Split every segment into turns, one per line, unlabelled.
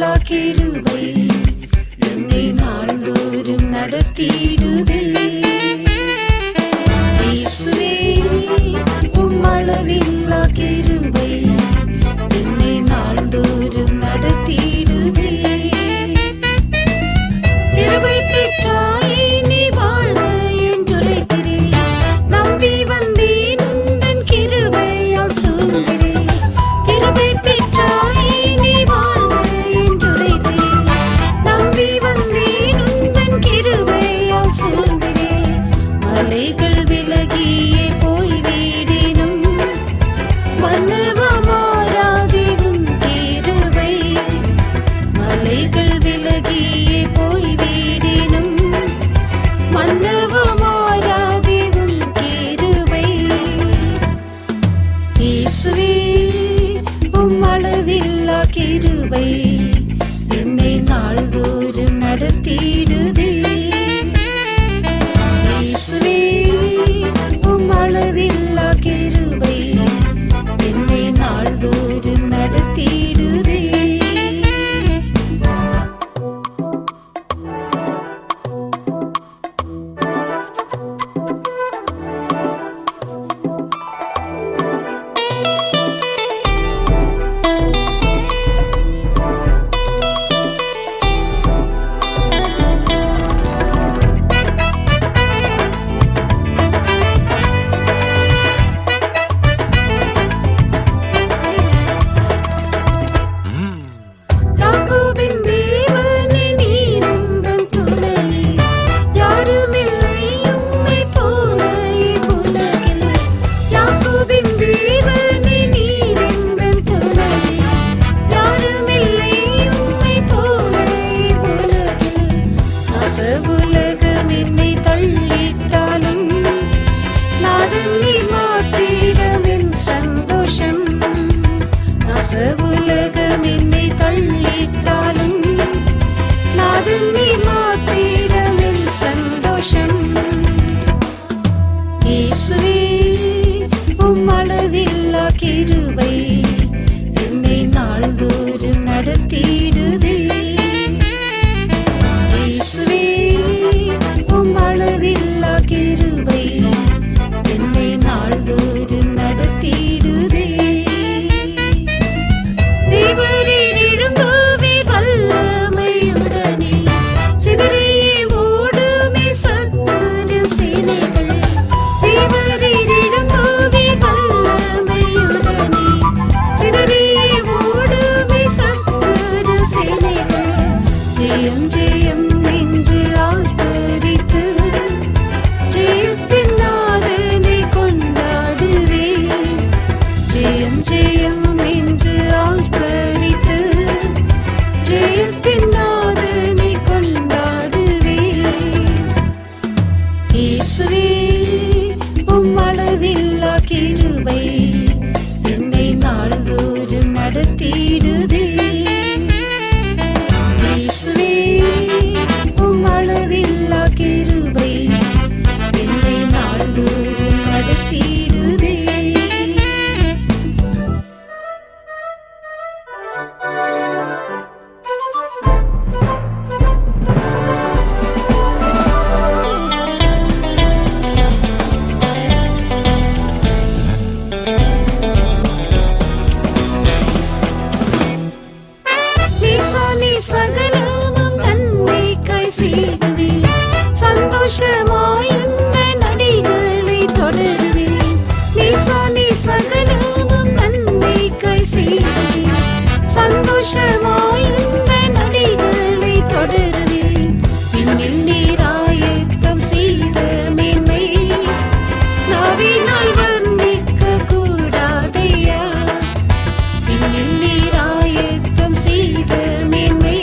அளவில்லா கிருபை என்னை நாள்தோறும் நடத்திடுதே. இயேசுவே உம் அளவில்லா கிருபை என்னை நாள்தோறும் நடத்திடுதே. கிருபை பெற்றாயே நீ வாழ்க என்றுரைக்கிறேன். நம்பி வந்தேன் உந்தன் கிருபையால் சூழ்கிறேன். கிருபை பெற்றாயே நீ வாழ்க என்றுரைக்கிறேன். நம்பி வந்தேன் உந்தன் கிருபையால் சூழ்கிறேன். மலைகள் விலகியே போய்விடினும் மன்னவமாராதே உம் கிருபை. மலைகள் விலகியே போய்விடினும் மன்னவமாராதே உம் கிருபை. இயேசுவே உம் அளவில்லா கிருபை என்னை நாள்தோறும் நடத்திடுதே. இயேசுவே உம் அளவில்லா கிருபை என்னை நாள்தோறும் நடத்திடுதே. யாக்கோபின் தேவனே நீர் எந்தன் துணையே. யாருமில்லை உம்மைப் போல இவ்வுலகில். யாக்கோபின் தேவனே நீர் எந்தன் துணையே. யாருமில்லை உம்மைப் போல இவ்வுலகில். அசவுலகம் என்னை தள்ளிட்டாலும் நாதன் நீர் மாற்றிடும் என் சந்தோஷம். அசவுலகம் என்னை தள்ளிட்டாலும் நாதன் நீர் மாற்றிடும் என் சந்தோஷம். இயேசுவே உம் அளவில்லா கிருபை என்னை நாள்தோறும் நடத்திடுதே. இயேசுவே உம் அளவில்லா கிருபை என்னை நாள்தோறும் நடத்திடுதே. தேவரீர் எழும்புவீர் வல்லமையுடனே. சிதறியே ஓடுமே சத்துரு சேனைகள். தேவரீர் எழும்புவீர் வல்லமையுடனே. சிதறியே ஓடுமே சத்துரு சேனைகள். ஜெயம் ஜெயம் என்று ஆர்ப்பரித்து ஜெயத்தின் நாதனை கொண்டாடுவேன். ஜெயம் ஜெயம் என்று ஆர்ப்பரித்து ஜெயத்தின் நாதனை கொண்டாடுவேன். இயேசுவே உம் அளவில்லா கிருபை என்னை நாள்தோறும் நடத்திடுதே. இயேசுவே உம் அளவில்லா கிருபை என்னை நாள்தோறும் நடத்திடுதே. நீ சகலமும் நன்மைக்காய் செய்துவேன். சந்தோஷமாய் உந்தன் அடிகளை தொடருவேன். நீ சகலமும் நன்மைக்காய் செய்துவேன். சந்தோஷமாய் உந்தன் அடிகளை தொடருவேன். விண்ணில் நீர் ஆயத்தம் செய்த மேன்மை நாவினால் வர்ணிக்க கூடாதையா. விண்ணில் நீர் ஆயத்தம் செய்த மேன்மை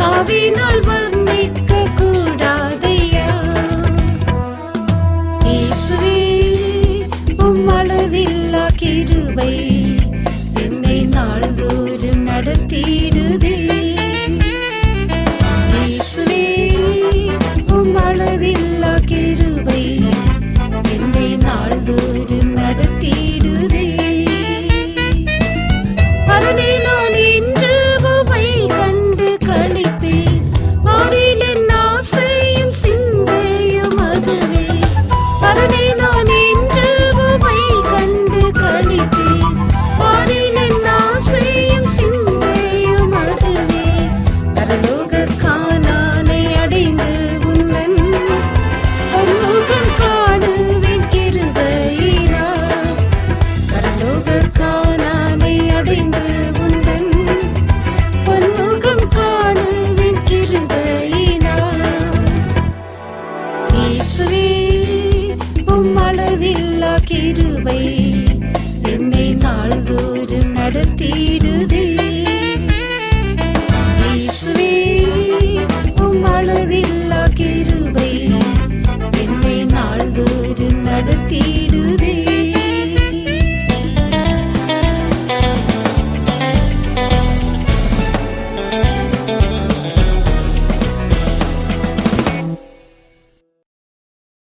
நாவினால் வர்ணிக்க கூடாதையா. இயேசுவே உம் அளவில்லா கிருபை என்னை நாள்தோறும் நடத்திடுதே. இயேசுவே உம் அளவில்லா கிருபை என்னை நாள்தோறும் நடத்திடுதே. பரனே நான் இன்று உம்மை அளவில்லா கிருபை என்னை நாள்தோறும் நடத்திடுதே.